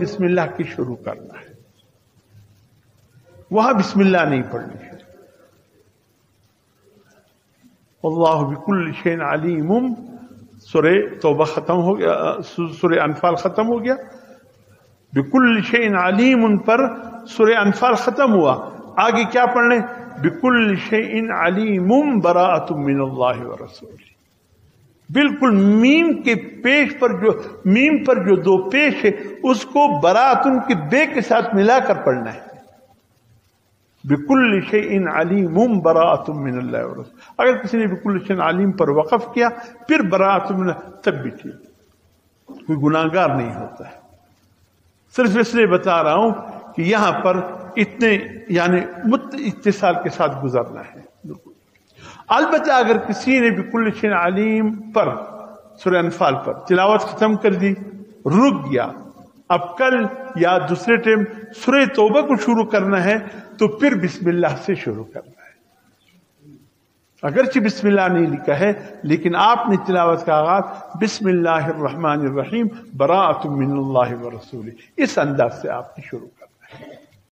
بسم اللہ کی شروع کرنا ہے، وہاں بسم اللہ نہیں پڑھنی ہے۔ واللہ بکل شیء علیم، سورہ توبہ ختم ہو گیا، سورہ انفال ختم ہو گیا، بکل شیء علیم پر سورہ انفال ختم ہوا، آگے کیا پڑھنے؟ بکل شیء علیم براءۃ من اللہ ورسولہ، بالکل میم کے پیش پر جو میم پر جو دو پیش ہے اس کو براءۃ کے بے کے ساتھ ملا کر پڑھنا ہے، بکل شیء علیم براءۃ من اللہ ورسولہ۔ اگر کسی نے بکل شیء علیم پر وقف کیا پھر براءۃ من اللہ، تب بھی ٹھیک، کوئی گناہگار نہیں ہوتا ہے۔ صرف اس لیے بتا رہا ہوں کہ یہاں پر اتنے یعنی اتصال کے ساتھ گزرنا ہے۔ البتہ اگر کسی نے بکل شیء علیم پر سورہ انفال پر تلاوت ختم کر دی، رک گیا، اب کل یا دوسرے ٹائم سورہ توبہ کو شروع کرنا ہے تو پھر بسم اللہ سے شروع کرنا ہے۔ اگرچہ بسم اللہ نہیں لکھا ہے لیکن آپ نے تلاوت کا آغاز بسم اللہ الرحمن الرحیم براءۃ من اللہ ورسولہ، اس انداز سے آپ نے شروع کرنا ہے۔